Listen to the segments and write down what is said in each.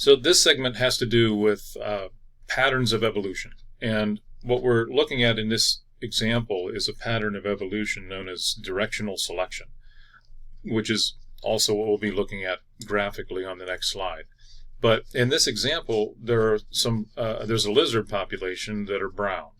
So this segment has to do with patterns of evolution. And what we're looking at in this example is a pattern of evolution known as directional selection, which is also what we'll be looking at graphically on the next slide. But in this example, there are there's a lizard population that are brown.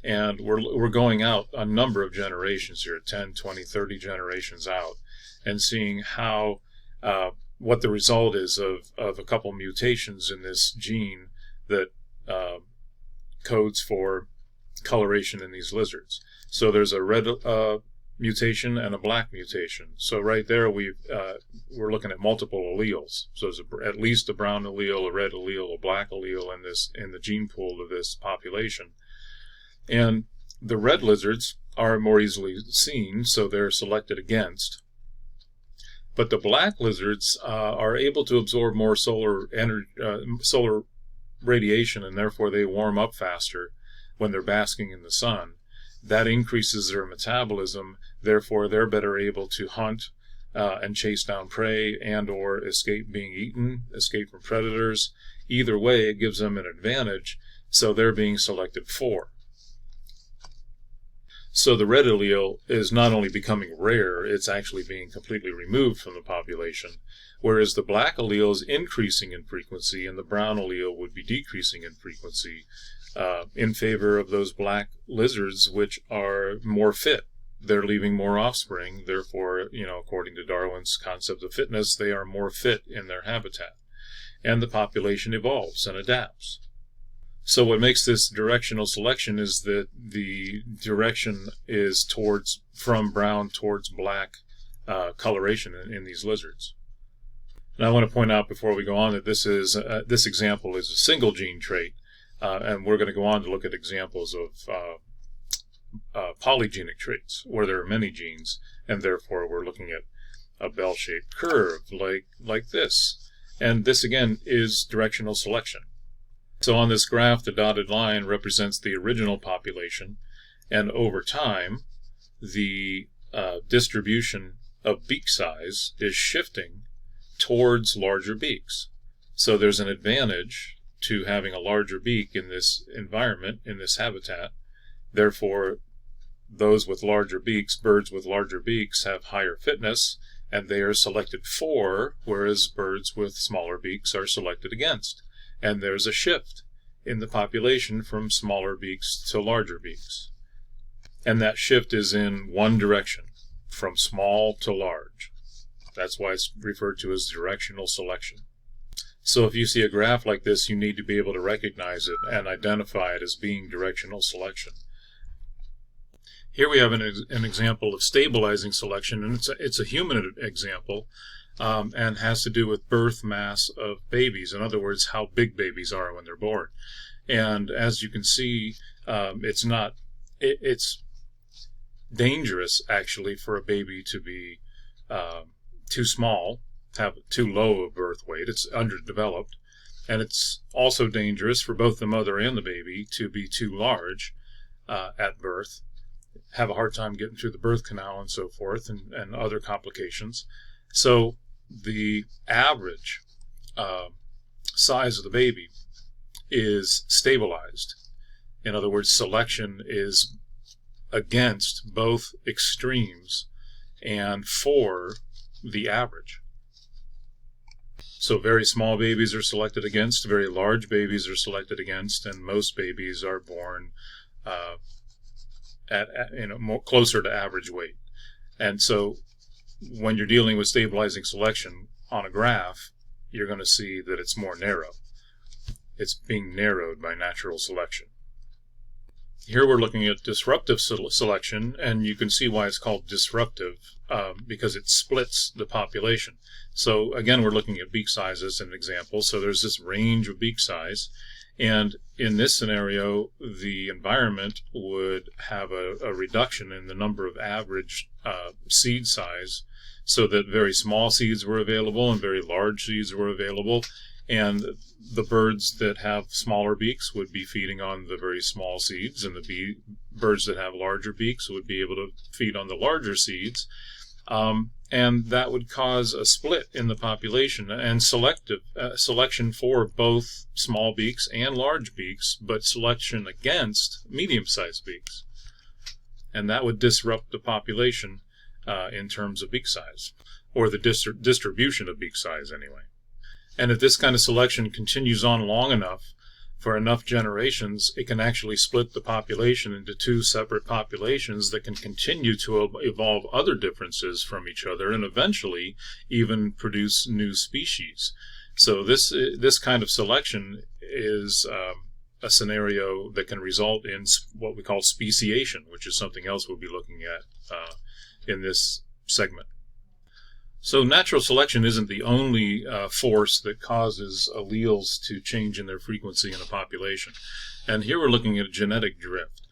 And we're going out a number of generations here, 10, 20, 30 generations out, and seeing how what the result is of a couple mutations in this gene that codes for coloration in these lizards. So there's a red mutation and a black mutation. So right there we're looking at multiple alleles. So there's at least a brown allele, a red allele, a black allele in the gene pool of this population. And the red lizards are more easily seen, so they're selected against. But the black lizards are able to absorb more solar radiation, and therefore they warm up faster when they're basking in the sun. That increases their metabolism, therefore they're better able to hunt and chase down prey and or escape being eaten, escape from predators. Either way, it gives them an advantage, so they're being selected for. So the red allele is not only becoming rare, it's actually being completely removed from the population, whereas the black allele is increasing in frequency and the brown allele would be decreasing in frequency in favor of those black lizards, which are more fit. They're leaving more offspring, therefore, according to Darwin's concept of fitness, they are more fit in their habitat. And the population evolves and adapts. So what makes this directional selection is that the direction is from brown towards black coloration in these lizards. And I want to point out before we go on that this example is a single gene trait, and we're going to go on to look at examples of polygenic traits where there are many genes, and therefore we're looking at a bell-shaped curve like this. And this again is directional selection. So on this graph, the dotted line represents the original population, and over time, the distribution of beak size is shifting towards larger beaks. So there's an advantage to having a larger beak in this environment, in this habitat. Therefore, those with larger beaks, birds with larger beaks, have higher fitness, and they are selected for, whereas birds with smaller beaks are selected against. And there's a shift in the population from smaller beaks to larger beaks. And that shift is in one direction, from small to large. That's why it's referred to as directional selection. So if you see a graph like this, you need to be able to recognize it and identify it as being directional selection. Here we have an example of stabilizing selection, and it's a human example. And has to do with birth mass of babies. In other words, how big babies are when they're born. And as you can see, it's dangerous actually for a baby to be too small, have too low a birth weight. It's underdeveloped. And it's also dangerous for both the mother and the baby to be too large at birth, have a hard time getting through the birth canal and so forth, and other complications. So the average size of the baby is stabilized. In other words, selection is against both extremes and for the average. So very small babies are selected against, very large babies are selected against, and most babies are born more closer to average weight. And so when you're dealing with stabilizing selection on a graph, you're going to see that it's more narrow. It's being narrowed by natural selection. Here we're looking at disruptive selection, and you can see why it's called disruptive, because it splits the population. So again, we're looking at beak size as an example. So there's this range of beak size, and in this scenario, the environment would have a reduction in the number of average seed size, so that very small seeds were available and very large seeds were available. And the birds that have smaller beaks would be feeding on the very small seeds, and birds that have larger beaks would be able to feed on the larger seeds. And and that would cause a split in the population and selection for both small beaks and large beaks, but selection against medium-sized beaks. And that would disrupt the population in terms of beak size, or the distribution of beak size anyway. And if this kind of selection continues on long enough, for enough generations, it can actually split the population into two separate populations that can continue to evolve other differences from each other and eventually even produce new species. So this kind of selection is a scenario that can result in what we call speciation, which is something else we'll be looking at in this segment. So natural selection isn't the only force that causes alleles to change in their frequency in a population. And here we're looking at genetic drift,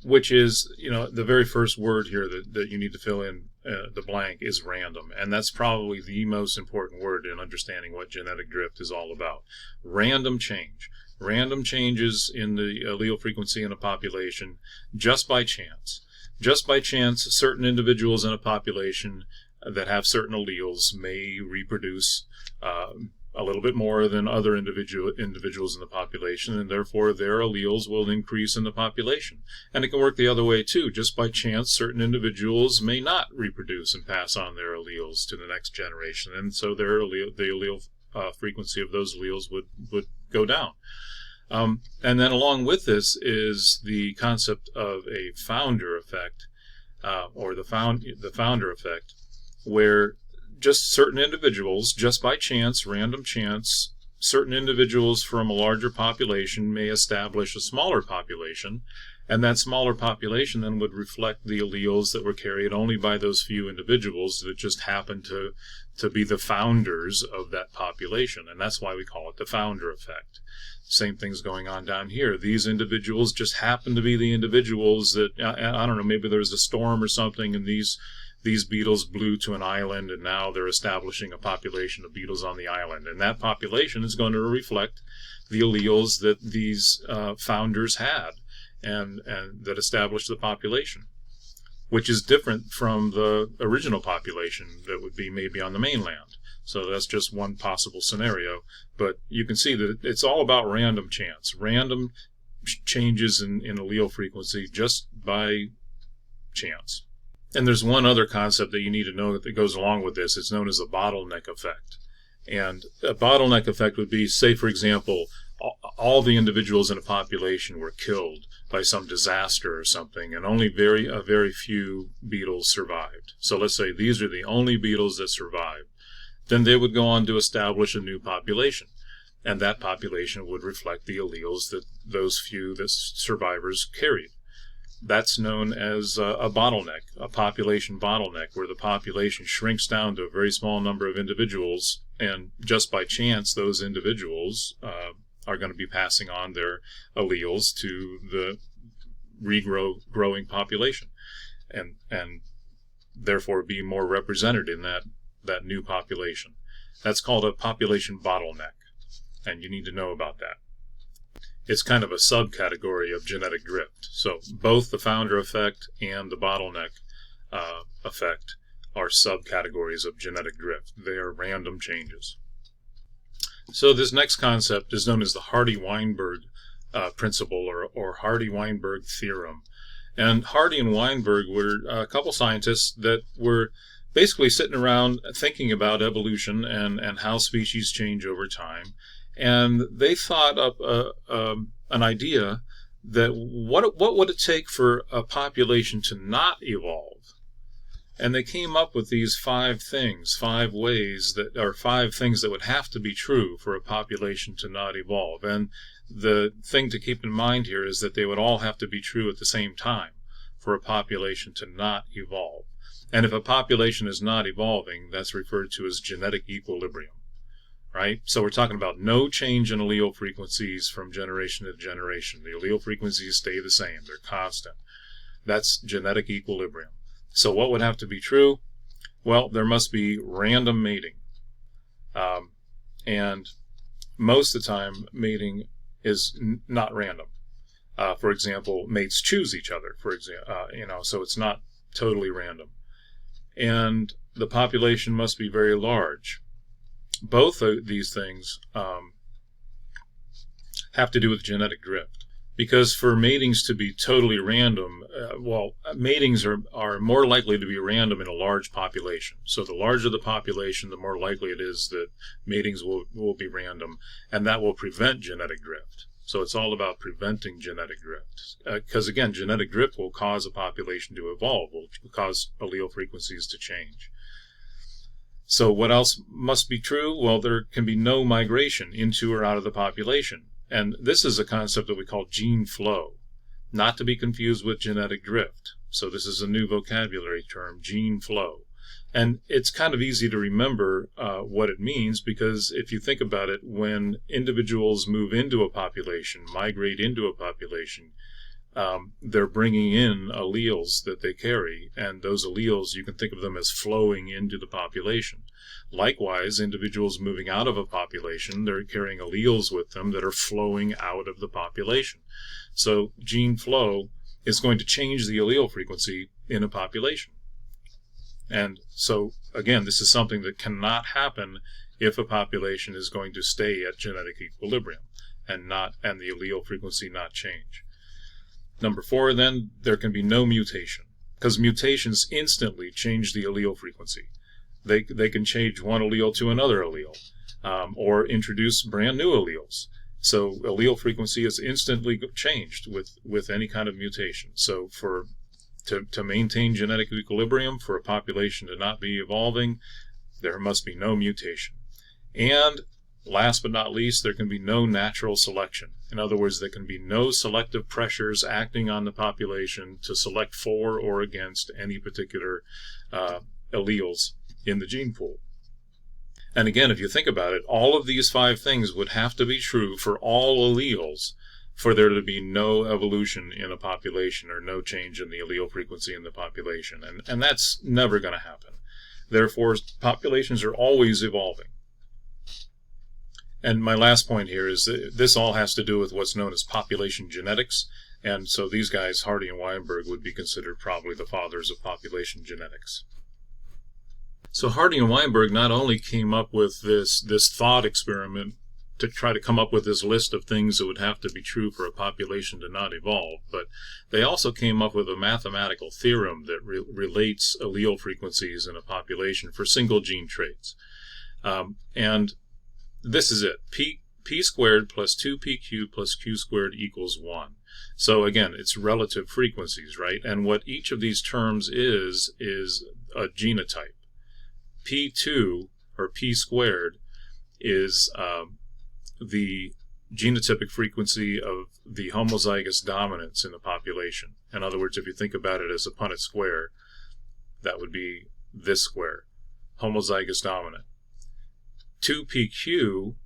which is, the very first word here that you need to fill in the blank is random. And that's probably the most important word in understanding what genetic drift is all about. Random change. Random changes in the allele frequency in a population just by chance. Just by chance, certain individuals in a population that have certain alleles may reproduce a little bit more than other individuals in the population, and therefore their alleles will increase in the population. And it can work the other way too. Just by chance, certain individuals may not reproduce and pass on their alleles to the next generation, and so the allele frequency of those alleles would go down. And then along with this is the concept of a founder effect, or the founder effect, where just certain individuals, just by chance, random chance, certain individuals from a larger population may establish a smaller population, and that smaller population then would reflect the alleles that were carried only by those few individuals that just happened to be the founders of that population, and that's why we call it the founder effect. Same thing's going on down here. These individuals just happen to be the individuals that, I don't know, maybe there was a storm or something, and these beetles blew to an island, and now they're establishing a population of beetles on the island. And that population is going to reflect the alleles that these founders had and that established the population, which is different from the original population that would be maybe on the mainland. So that's just one possible scenario. But you can see that it's all about random chance, random changes in allele frequency just by chance. And there's one other concept that you need to know that goes along with this. It's known as the bottleneck effect. And a bottleneck effect would be, say, for example, all the individuals in a population were killed by some disaster or something, and only a very few beetles survived. So let's say these are the only beetles that survived. Then they would go on to establish a new population, and that population would reflect the alleles that those few survivors carried. That's known as a bottleneck, a population bottleneck, where the population shrinks down to a very small number of individuals, and just by chance those individuals are going to be passing on their alleles to the growing population, and therefore be more represented in that new population. That's called a population bottleneck, and you need to know about that. It's kind of a subcategory of genetic drift. So both the founder effect and the bottleneck effect are subcategories of genetic drift. They are random changes. So this next concept is known as the Hardy-Weinberg Principle, or Hardy-Weinberg Theorem. And Hardy and Weinberg were a couple scientists that were basically sitting around thinking about evolution and how species change over time. And they thought up an idea that what would it take for a population to not evolve? And they came up with these five things that would have to be true for a population to not evolve. And the thing to keep in mind here is that they would all have to be true at the same time for a population to not evolve. And if a population is not evolving, that's referred to as genetic equilibrium. Right? So we're talking about no change in allele frequencies from generation to generation. The allele frequencies stay the same. They're constant. That's genetic equilibrium. So what would have to be true? Well, there must be random mating. And most of the time, mating is not random. For example, mates choose each other, so it's not totally random. And the population must be very large. Both of these things have to do with genetic drift. Because for matings to be totally random, matings are more likely to be random in a large population. So the larger the population, the more likely it is that matings will be random, and that will prevent genetic drift. So it's all about preventing genetic drift. Because again, genetic drift will cause a population to evolve, will cause allele frequencies to change. So what else must be true? Well, there can be no migration into or out of the population. And this is a concept that we call gene flow, not to be confused with genetic drift. So this is a new vocabulary term, gene flow. And it's kind of easy to remember what it means, because if you think about it, when individuals move into a population, migrate into a population, they're bringing in alleles that they carry, and those alleles, you can think of them as flowing into the population. Likewise, individuals moving out of a population, they're carrying alleles with them that are flowing out of the population. So gene flow is going to change the allele frequency in a population. And so, again, this is something that cannot happen if a population is going to stay at genetic equilibrium and the allele frequency not change. Number 4, then, there can be no mutation, because mutations instantly change the allele frequency. They can change one allele to another allele, or introduce brand new alleles. So allele frequency is instantly changed with any kind of mutation. So to maintain genetic equilibrium, for a population to not be evolving, there must be no mutation. And last but not least, there can be no natural selection. In other words, there can be no selective pressures acting on the population to select for or against any particular alleles in the gene pool. And again, if you think about it, all of these 5 things would have to be true for all alleles for there to be no evolution in a population or no change in the allele frequency in the population. And that's never going to happen. Therefore, populations are always evolving. And my last point here is that this all has to do with what's known as population genetics. And so these guys, Hardy and Weinberg, would be considered probably the fathers of population genetics. So Hardy and Weinberg not only came up with this thought experiment to try to come up with this list of things that would have to be true for a population to not evolve, but they also came up with a mathematical theorem that relates allele frequencies in a population for single gene traits. And this is it. P squared plus 2pq plus q squared equals 1. So again, it's relative frequencies, right? And what each of these terms is a genotype. P2, or p squared, is the genotypic frequency of the homozygous dominance in the population. In other words, if you think about it as a Punnett square, that would be this square, homozygous dominant. 2pq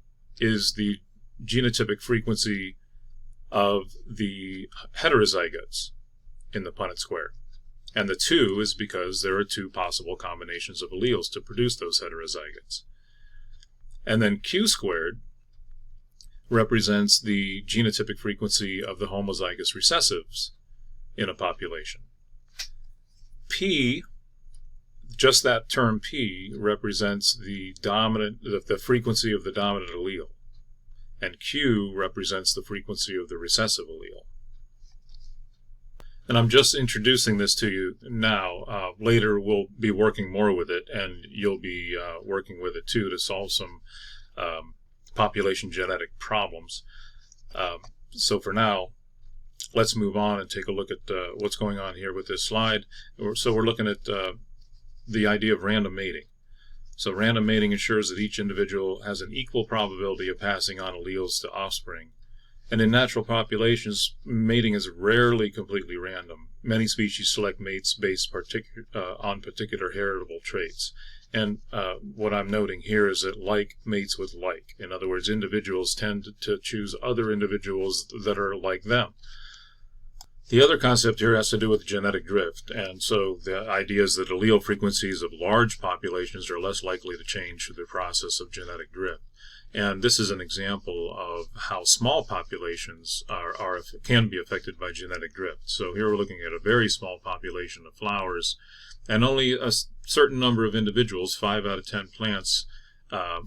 is the genotypic frequency of the heterozygotes in the Punnett square. And the 2 is because there are 2 possible combinations of alleles to produce those heterozygotes. And then q squared represents the genotypic frequency of the homozygous recessives in a population. P, just that term P, represents the frequency of the dominant allele. And Q represents the frequency of the recessive allele. And I'm just introducing this to you now. Later we'll be working more with it, and you'll be working with it too to solve some population genetic problems. So for now, let's move on and take a look at what's going on here with this slide. So we're looking at the idea of random mating. So random mating ensures that each individual has an equal probability of passing on alleles to offspring. And in natural populations, mating is rarely completely random. Many species select mates based on particular heritable traits. And what I'm noting here is that like mates with like. In other words, individuals tend to choose other individuals that are like them. The other concept here has to do with genetic drift. And so the idea is that allele frequencies of large populations are less likely to change through the process of genetic drift. And this is an example of how small populations can be affected by genetic drift. So here we're looking at a very small population of flowers, and only a certain number of individuals, 5 out of 10 plants,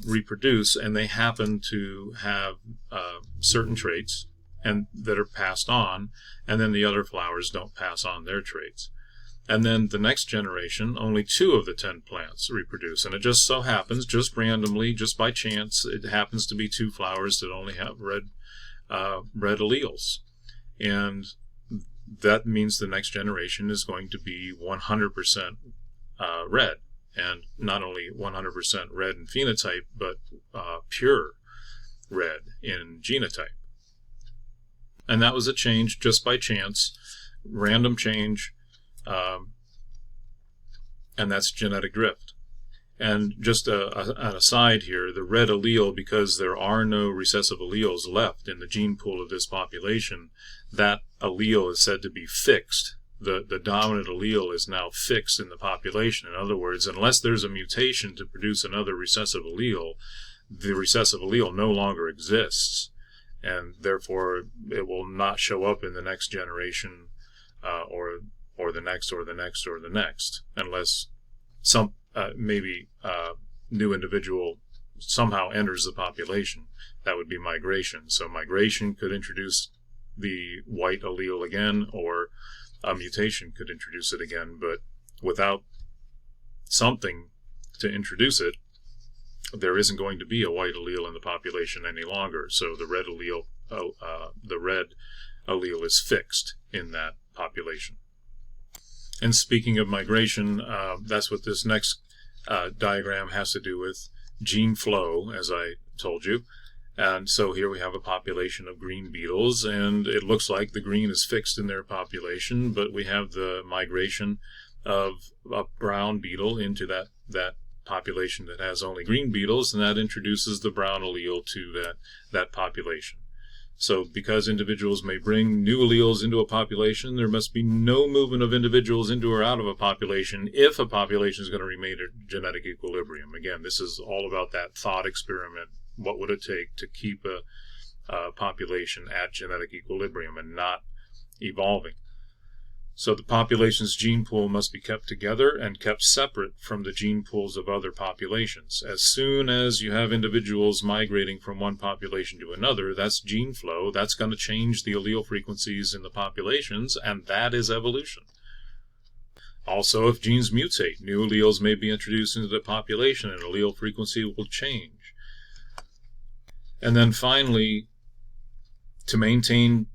reproduce, and they happen to have certain traits and that are passed on, and then the other flowers don't pass on their traits. And then the next generation, only 2 of the 10 plants reproduce. And it just so happens, just randomly, just by chance, it happens to be 2 flowers that only have red alleles. And that means the next generation is going to be 100% red. And not only 100% red in phenotype, but pure red in genotype. And that was a change just by chance, random change. And that's genetic drift. And just an aside here, the red allele, because there are no recessive alleles left in the gene pool of this population, that allele is said to be fixed. The dominant allele is now fixed in the population. In other words, unless there's a mutation to produce another recessive allele, the recessive allele no longer exists, and therefore it will not show up in the next generation or the next, or the next, or the next, unless some new individual somehow enters the population. That would be migration. So migration could introduce the white allele again, or a mutation could introduce it again, but without something to introduce it, there isn't going to be a white allele in the population any longer. So the red allele is fixed in that population. And speaking of migration, that's what this next diagram has to do with: gene flow, as I told you. And so here we have a population of green beetles, and it looks like the green is fixed in their population, but we have the migration of a brown beetle into that population that has only green beetles, and that introduces the brown allele to that population. So because individuals may bring new alleles into a population, there must be no movement of individuals into or out of a population if a population is going to remain at genetic equilibrium. Again, this is all about that thought experiment. What would it take to keep a population at genetic equilibrium and not evolving? So the population's gene pool must be kept together and kept separate from the gene pools of other populations. As soon as you have individuals migrating from one population to another, that's gene flow. That's going to change the allele frequencies in the populations, and that is evolution. Also, if genes mutate, new alleles may be introduced into the population, and allele frequency will change. And then finally, to maintain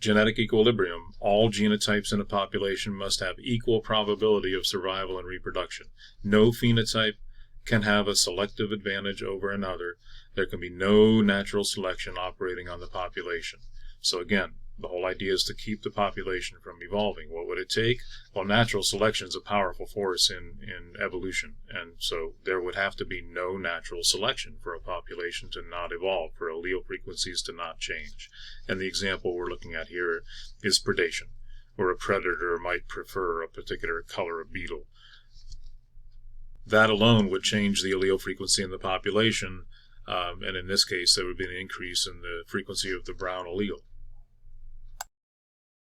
genetic equilibrium, all genotypes in a population must have equal probability of survival and reproduction. No phenotype can have a selective advantage over another. There can be no natural selection operating on the population. So again, the whole idea is to keep the population from evolving. What would it take? Well, natural selection is a powerful force in evolution, and so there would have to be no natural selection for a population to not evolve, for allele frequencies to not change. And the example we're looking at here is predation, where a predator might prefer a particular color of beetle. That alone would change the allele frequency in the population, and in this case there would be an increase in the frequency of the brown allele.